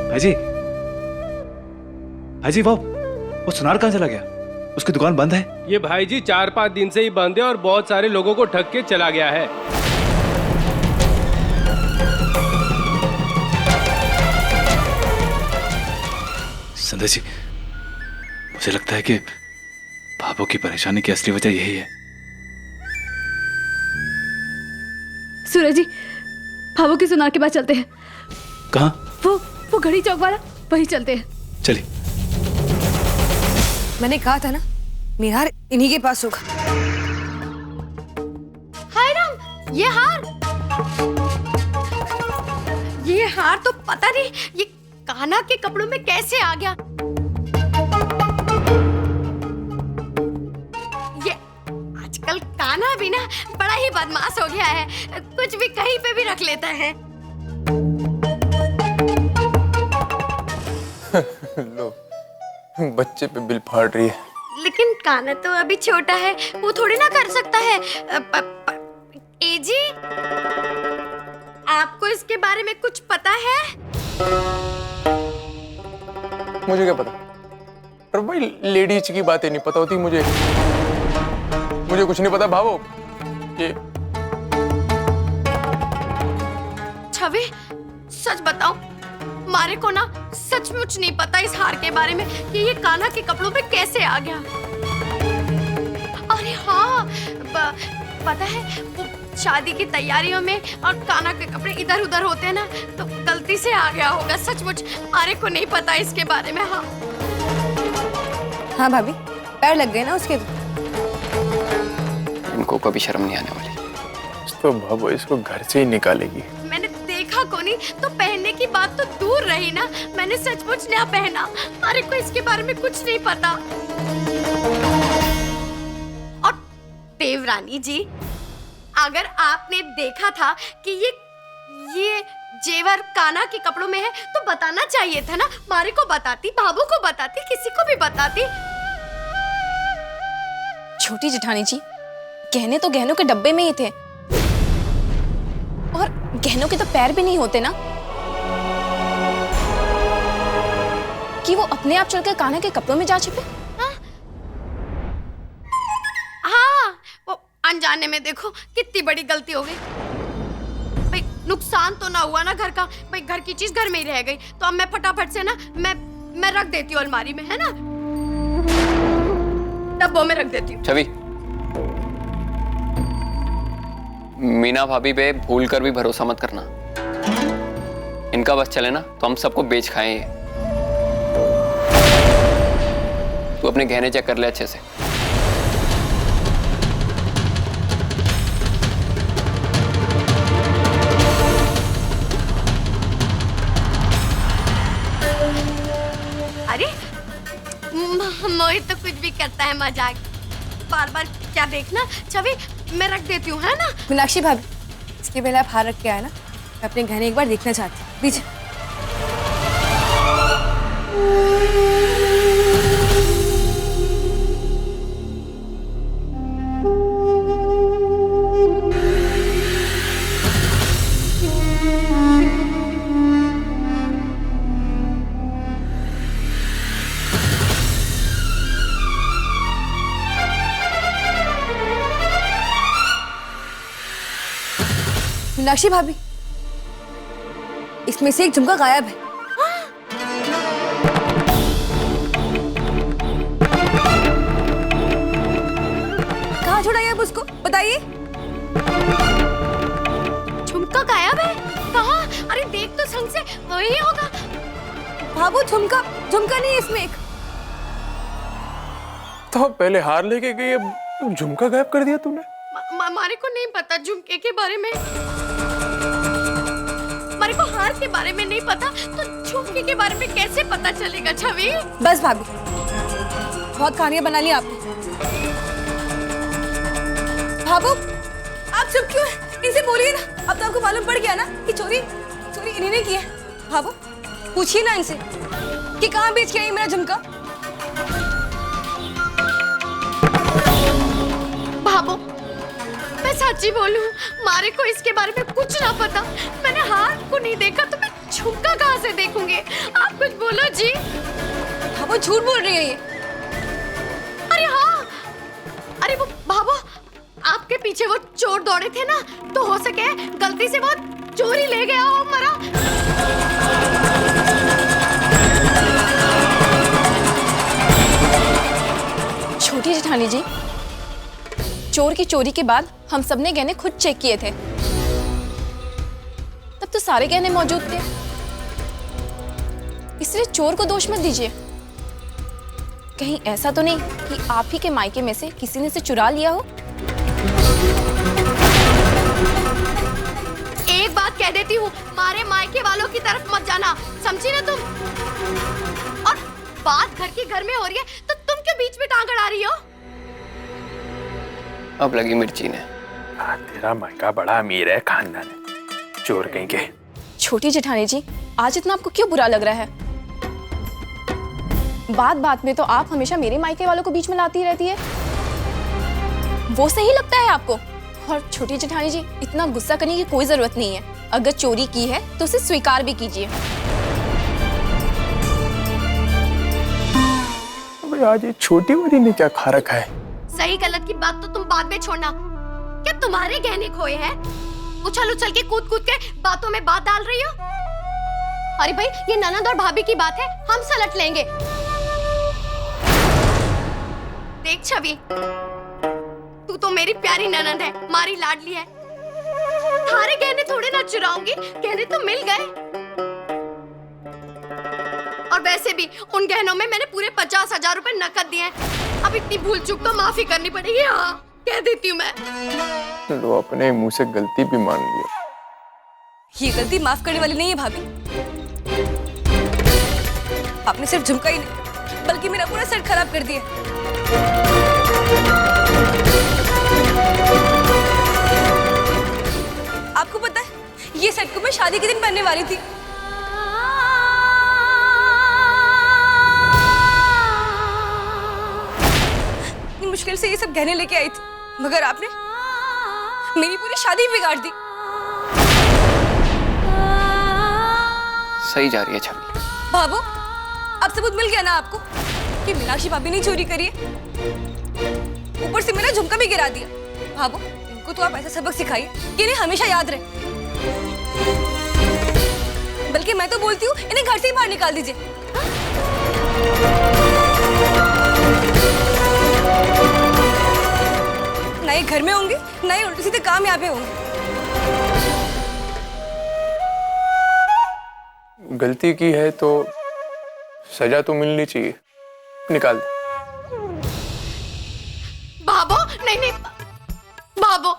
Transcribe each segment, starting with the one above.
भाईजी, भाईजी वो सुनार कहाँ चला गया? उसकी दुकान बंद है। ये भाईजी 4-5 दिन से ही बंद है और बहुत सारे लोगों को ठग के चला गया है। संदेश जी, मुझे लगता है कि भाभो की परेशानी की असली वजह यही है। सूरज जी, भाभो की सुनार के पास चलते हैं। कहाँ? वो घड़ी चौक वाला, वही चलते हैं। चलिए। मैंने कहा था ना, मेरा हार इन्हीं के पास होगा। हाय राम, ये हार तो पता नहीं ये कान्हा के कपड़ों में कैसे आ गया। ये आजकल कान्हा भी ना बड़ा ही बदमाश हो गया है, कुछ भी कहीं पे भी रख लेता है। लो, बच्चे पे बिल फाड़ रही है। लेकिन कान्हा तो अभी छोटा है, वो थोड़ी ना कर सकता है। एजी, आपको इसके बारे में कुछ पता है? मुझे क्या पता? पर भाई लेडीज की बातें नहीं पता होती मुझे कुछ नहीं पता भावो। ये छवि, सच बताओ, मारे को ना सचमुच नहीं पता इस हार के बारे में कि ये कान्हा के कपड़ों में कैसे आ गया। अरे हाँ, पता है वो शादी की तैयारियों में और कान्हा के कपड़े इधर उधर होते हैं ना, तो गलती से आ गया होगा। सचमुच मारे को नहीं पता इसके बारे में। हाँ भाभी, पैर लग गए ना उसके। इनको कभी शर्म नहीं आने वाली। तो भावो इसको घर से ही निकालेगी। मैंने देखा को नहीं तो पहनने की बात तो दूर रही ना, मैंने सचमुच ना पहना। मारे को इसके बारे में कुछ नहीं पता। और देवरानी जी, अगर आपने देखा था कि ये जेवर कान्हा के कपड़ों में है तो बताना चाहिए था ना। मारे को बताती, भाभो को बताती, किसी को भी बताती। छोटी जेठानी जी, गहने तो गहनों के डब्बे में ही थे, और गहनों के तो पैर भी नहीं होते ना कि वो अपने आप चलकर कान्हा के कपड़ों में जा छिपे। हाँ, वो अनजाने में देखो कितनी बड़ी गलती हो गई। भाई नुकसान तो ना हुआ ना घर का। भाई घर की चीज घर में ही रह गई, तो अब मैं फटाफट से ना मैं रख देती हूँ अलमारी में, है ना, डब्बों में रख देती हूँ। छवि, मीना भाभी पे भूल कर भी भरोसा मत करना। इनका बस चले ना तो हम सबको बेच खाएं ये। तू अपने गहने चेक कर ले अच्छे से। अरे मोहित तो कुछ भी करता है, मजाक। बार बार क्या देखना। छवि, मैं रख देती हूँ, है ना। मीनाक्षी भाभी, इसके पहले आप हार रख के आए ना, मैं अपने गहने एक बार देखना चाहती हूँ। दीजिए। मीनाक्षी भाभी, इसमें से एक झुमका गायब है। कहाँ छोड़ा है अब उसको, बताइए। झुमका गायब है? कहाँ? अरे देख तो संग से, वही होगा। भाभो, झुमका नहीं है इसमें एक। तो पहले हार लेके गई, अब झुमका गायब कर दिया तूने। मारे को नहीं पता झुमके के बारे में, मारे को हार के बारे में नहीं पता, तो झुमके के बारे में कैसे पता चलेगा। छवि, बस भाभी, बहुत कहानियां बना ली आपने। भाभो, आप चुप क्यों हैं? इनसे बोलिए ना। अब तो आपको मालूम पड़ गया ना कि चोरी इन्हीं ने की है। भाभो, पूछिए ना इनसे कि कहाँ बेच के आई मेरा झुमका। भाभो, मैं सच्ची बोलूं, मारे को इसके बारे में कुछ ना पता। मैंने हार को नहीं देखा तो मैं झुमका कहाँ से देखूंगी। आप बोलो जी। भाभो झूठ बोल रही है ये। अरे हाँ, अरे वो भाभो, आपके पीछे वो चोर दौड़े थे ना, तो हो सके गलती से वो चोरी ले गया हो मरा। छोटी जेठानी जी, चोर की चोरी के बाद हम सबने गहने खुद चेक किए थे। तब तो सारे गहने मौजूद थे, इसलिए चोर को दोष मत दीजिए। कहीं ऐसा तो नहीं कि आप ही के मायके में से किसी ने इसे चुरा लिया हो। एक बात कह देती हूँ, मारे मायके वालों की तरफ मत जाना, समझी ना तुम। और बात घर की घर में हो रही है तो तुम क्यों बीच में टांग अड़ा रही हो? अब लगी मिर्ची ने। तेरा मायका बड़ा अमीर है, खानदान है, चोर कहीं के। छोटी जेठानी जी, आज इतना आपको क्यों बुरा लग रहा है? बात बात में तो आप हमेशा मेरे मायके वालों को बीच में लाती रहती है। वो सही लगता है आपको? और छोटी जेठानी जी, इतना गुस्सा करने की कोई जरूरत नहीं है। अगर चोरी की है तो उसे स्वीकार भी कीजिए। अबे आज ये छोटी वाली ने क्या खा रखा है? सही गलत की बात तो तुम बाद में छोड़ना। क्या तुम्हारे गहने खोए हैं? उछल उछल के कूद कूद के बातों में बात डाल रही हो। अरे भाई, ये ननद और भाभी की बात है, हम सलट लेंगे। देख छवि, तू तो मेरी प्यारी ननद है, मारी लाडली है। थारे गहने थोड़े ना चुराऊंगी, गहने तो मिल गए। और वैसे भी उन गहनों में मैंने पूरे 50,000 रुपए नकद दिए हैं। अब इतनी भूल चूक तो माफी करनी पड़ेगी। हाँ, कह देती हूँ मैं। लो, अपने मुंह से गलती भी मान ली। ये गलती माफ करने वाली नहीं है भाभी। आपने सिर्फ झुमका ही नहीं, बल्कि मेरा पूरा सेट खराब कर दिया। आपको पता है, ये सेट को मैं शादी के दिन पहनने वाली थी। इतनी मुश्किल से ये सब गहने लेके आई थी, मगर आपने मेरी पूरी शादी बिगाड़ दी। सही जा रही है छवि। बाबू, अब सबूत मिल गया ना आपको कि मीनाक्षी भाभी ने चोरी करी है। ऊपर से मेरा झुमका भी गिरा दिया। बाबू, इनको तो आप ऐसा सबक सिखाइए कि इन्हें हमेशा याद रहे। बल्कि मैं तो बोलती हूँ, इन्हें घर से ही बाहर निकाल दीजिए। ना ये घर में होंगे, ना ही उल्टे सीधे काम यहाँ पे होंगे। गलती की है तो सजा तो मिलनी चाहिए, निकाल दे। बाबू, नहीं, बाबू,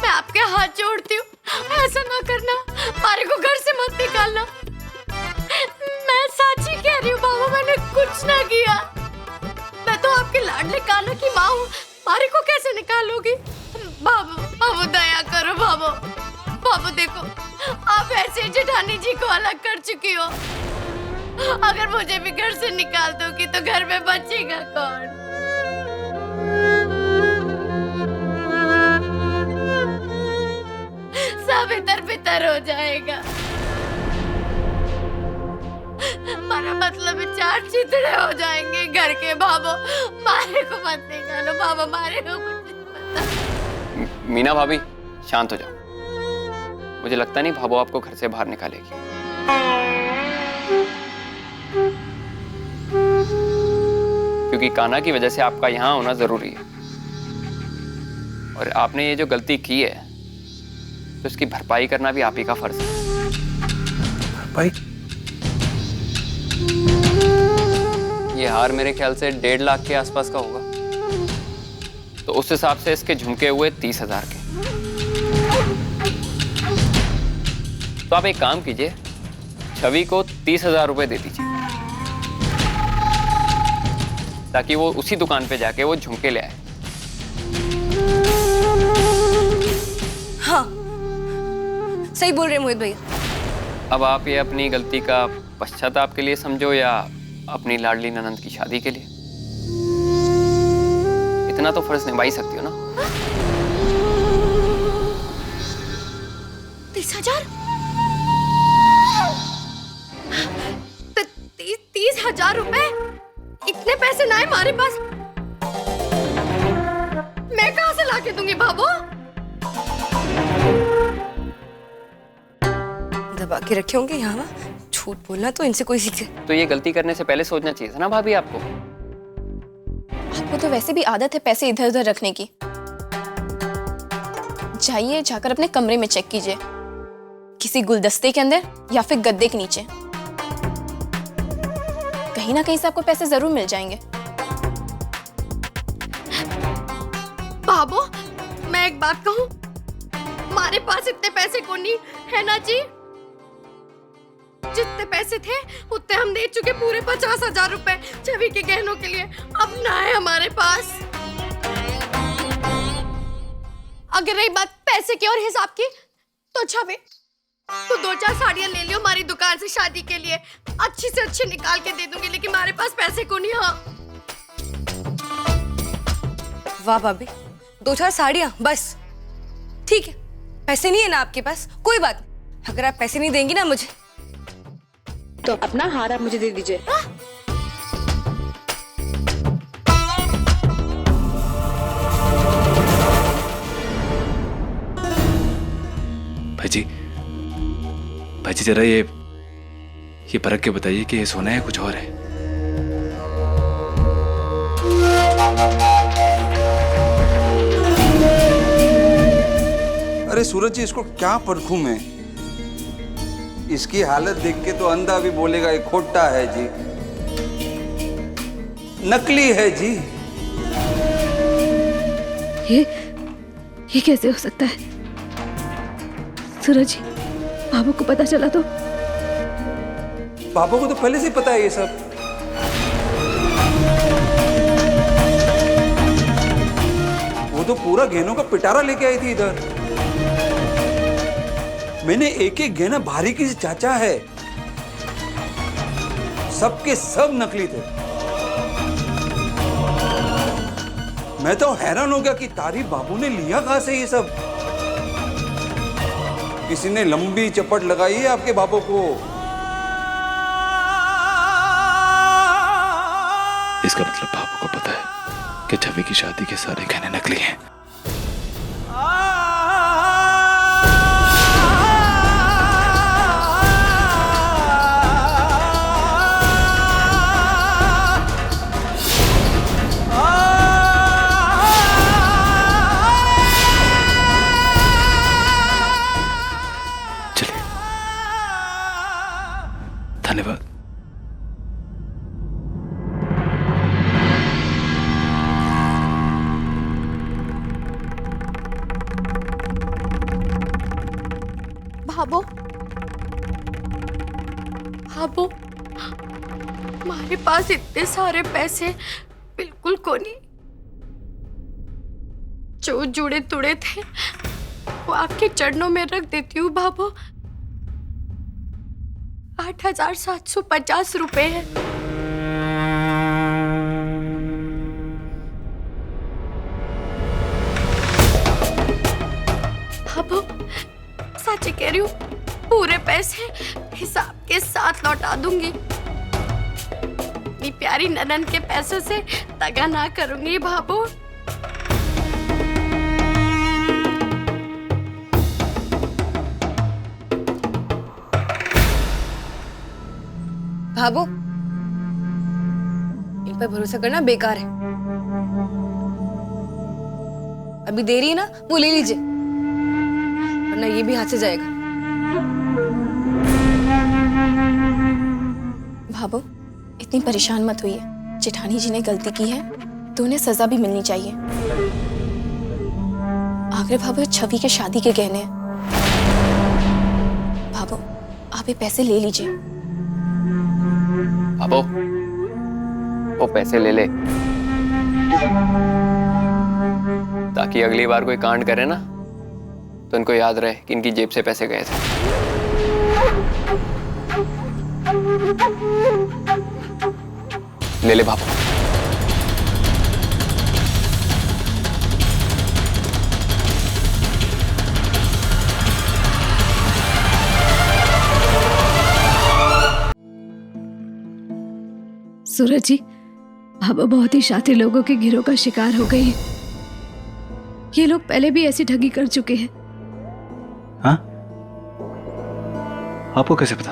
मैं आपके हाथ जोड़ती हूँ, ऐसा ना करना। मारे को घर से मत निकालना। मैं सच्ची कह रही हूँ बाबू, मैंने कुछ ना किया। मैं तो आपके लाडले कान्हा की माँ हूँ, मारे को कैसे निकालोगी? बाबू दया करो बाबू। बाबू देखो, आप ऐसे जेठानी जी को अलग कर चुकी हो। अगर मुझे भी घर से निकाल दोगी तो घर में बचेगा कौन? सब इधर बितर हो जाएगा। हमारा मतलब 4 चितड़े हो जाएंगे घर के। बाबू, मारे को मत निकालो बाबा, मारे को कुछ नहीं पता। मीना भाभी, शांत हो जाओ। मुझे लगता नहीं भाभो आपको घर से बाहर निकालेगी। क्योंकि कान्हा की वजह से आपका यहाँ होना जरूरी है, और आपने ये जो गलती की है तो उसकी भरपाई करना भी आप ही का फर्ज है। भाई, ये हार मेरे ख्याल से 1.5 लाख के आसपास का होगा, तो उस हिसाब से इसके झुमके हुए 30,000 के। तो आप एक काम कीजिए, छवि को 30,000 रुपए दे दीजिए, ताकि वो उसी दुकान पे जाके वो झुमके ले आए। हाँ, सही बोल रहे मोहित भैया। अब आप ये अपनी गलती का पश्चाताप के लिए समझो या अपनी लाडली ननंद की शादी के लिए, इतना तो फर्ज निभा ही सकती हो ना। 30,000? 50,000 रुपए? इतने पैसे ना है हमारे पास। मैं कहाँ से लाके दूंगी भाभो? दबा के रखे होंगे यहाँ। झूठ बोलना तो इनसे कोई सीखे। तो ये गलती करने से पहले सोचना चाहिए था ना भाभी आपको। आपको तो वैसे भी आदत है पैसे इधर उधर रखने की। जाइए, जाकर अपने कमरे में चेक कीजिए, किसी गुलदस्ते के अंदर या फिर गद्दे के नीचे। कहीं ना कहीं से आपको पैसे जरूर मिल जाएंगे। भाभो, मैं एक बात कहूँ, हमारे पास इतने पैसे को नहीं है ना जी। जितने पैसे थे उतने हम दे चुके, पूरे 50,000 रुपए छवि के गहनों के लिए। अब ना है हमारे पास। अगर रही बात पैसे की और हिसाब की, तो छवि तो 2-4 साड़ियां ले लियो हमारी दुकान से शादी के लिए, अच्छी से अच्छी निकाल के दे दूंगी, लेकिन हमारे पास पैसे को नहीं। हाँ वाह भाभी, 2-4 साड़ियाँ बस? ठीक है, पैसे नहीं है ना आपके पास, कोई बात नहीं। अगर आप पैसे नहीं देंगी ना मुझे, तो अपना हार आप मुझे दे दीजिए। भाई जी जरा ये परख के बताइए कि ये सोना है कुछ और है। अरे सूरज जी, इसको क्या परखूं मैं? इसकी हालत देख के तो अंधा भी बोलेगा ये खोटा है जी, नकली है जी। ये कैसे हो सकता है? सूरज जी, बाबू को पता चला तो? बाबू को तो पहले से ही पता है ये सब। वो तो पूरा गहनों का पिटारा लेके आई थी इधर। मैंने एक एक गहना भारी किसी चाचा है, सबके सब नकली थे। मैं तो हैरान हो गया कि तारीफ बाबू ने लिया कहां से ये सब। किसी ने लंबी चपट लगाई है आपके बाबू को। इसका मतलब बाबू को पता है कि छवि की शादी के सारे गहने नकली हैं। चलिए, धन्यवाद। भाभो, भाभो, हमारे पास इतने सारे पैसे बिल्कुल को नहीं। जो जुड़े तुड़े थे वो आपके चरणों में रख देती हूँ भाभो। 8,750 रुपए है। भाभो, सच कह रही हूँ, पूरे पैसे हिसाब के साथ लौटा दूंगी। अपनी प्यारी ननन के पैसों से दगा ना करूंगी भाभो। भाभो, इन पर भरोसा करना बेकार है। अभी दे रही है ना, वो ले लीजिए, वरना ये भी हाथ से जाएगा। भाभो, इतनी परेशान मत होइए। जेठानी जी ने गलती की है तो उन्हें सजा भी मिलनी चाहिए। आखिर भाभो, छवि के शादी के गहने हैं। भाभो, आप ये पैसे ले लीजिए। बाबू, वो पैसे ले ले, ताकि अगली बार कोई कांड करे ना तो इनको याद रहे कि इनकी जेब से पैसे गए थे। ले ले बाबू। सूरज जी, भाभा बहुत ही शातिर लोगों के गिरोह का शिकार हो गई है। ये लोग पहले भी ऐसी ठगी कर चुके हैं। हाँ? आपको कैसे पता?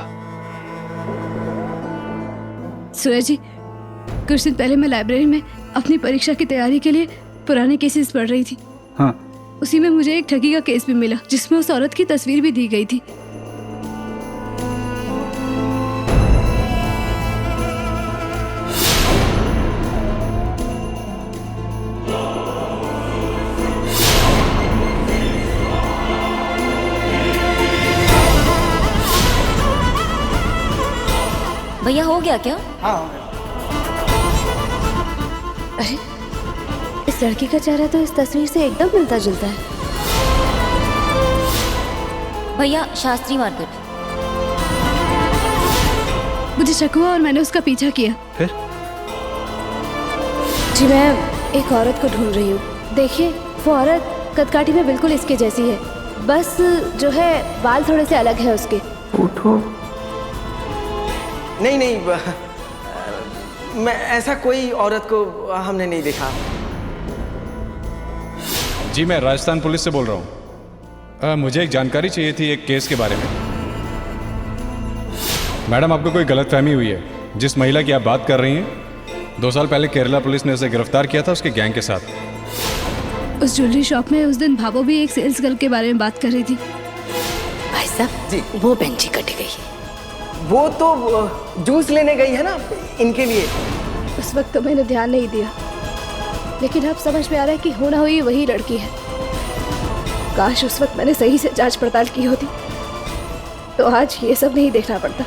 सूरज जी, कुछ दिन पहले मैं लाइब्रेरी में अपनी परीक्षा की तैयारी के लिए पुराने केसेस पढ़ रही थी। हाँ। उसी में मुझे एक ठगी का केस भी मिला जिसमें उस औरत की तस्वीर भी दी गई थी। भैया हो गया क्या? हाँ। अरे, इस लड़की का चेहरा तो इस तस्वीर से एकदम मिलता जुलता है। भैया शास्त्री मार्केट। मुझे शक हुआ और मैंने उसका पीछा किया। फिर? जी, मैं एक औरत को ढूंढ रही हूँ। देखिए, वो औरत कदकाठी में बिल्कुल इसके जैसी है, बस जो है बाल थोड़े से अलग है उसके। उठो। नहीं नहीं, मैं ऐसा कोई औरत को हमने नहीं देखा। जी, मैं राजस्थान पुलिस से बोल रहा हूँ। मुझे एक जानकारी चाहिए थी एक केस के बारे में। मैडम, आपको कोई गलतफहमी हुई है। जिस महिला की आप बात कर रही हैं, 2 साल पहले केरला पुलिस ने उसे गिरफ्तार किया था उसके गैंग के साथ। उस ज्वेलरी शॉप में उस दिन भाभो भी एक सेल्स गर्ल के बारे में बात कर रही थी। भाई साहब जी, वो बेंची कट गई। वो तो जूस लेने गई है ना इनके लिए। उस वक्त तो मैंने ध्यान नहीं दिया, लेकिन अब समझ में आ रहा है कि होना हुई वही लड़की है। काश उस वक्त मैंने सही से जांच पड़ताल की होती तो आज ये सब नहीं देखना पड़ता।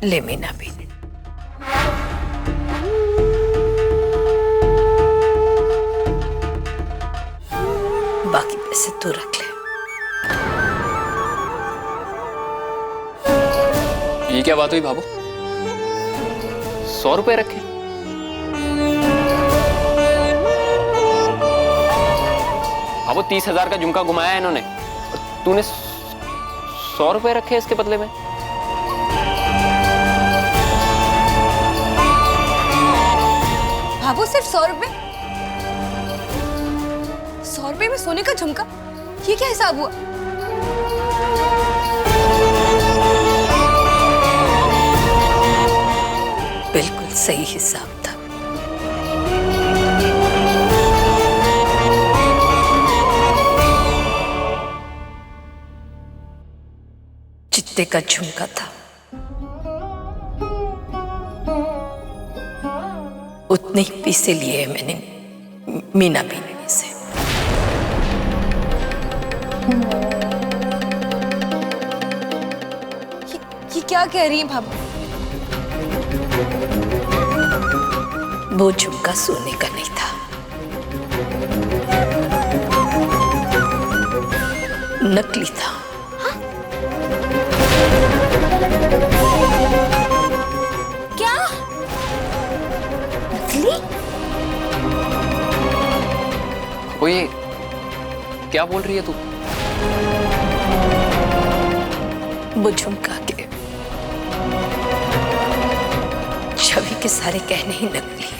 ले मीना भी। बाकी पैसे तू रख ले। ये क्या बात हुई भाभो? 100 रुपए रखे? भाभो 30,000 का झुमका घुमाया है इन्होंने, तूने 100 रुपए रखे इसके बदले में? भाभो सिर्फ 100 रुपए? 100 रुपए में सोने का झुमका? ये क्या हिसाब हुआ? बिल्कुल सही हिसाब था। जितने का झुमका था उतने ही पैसे लिए मैंने मीना बीनी से। ये क्या कह रही है भाभी? वो झुमका सोने का नहीं था, नकली था। हाँ? क्या? नकली? वो ये क्या बोल रही है तू? वो झुमका के छवि के सारे कहने ही नकली है।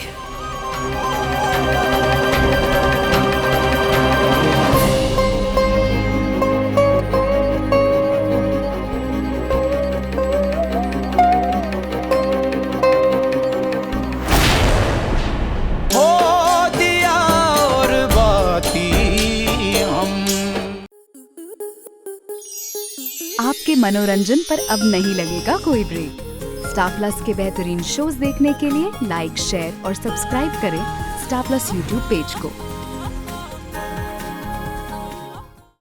आपके मनोरंजन पर अब नहीं लगेगा कोई ब्रेक। स्टार प्लस के बेहतरीन शोज देखने के लिए लाइक, शेयर और सब्सक्राइब करें स्टार प्लस यूट्यूब पेज को।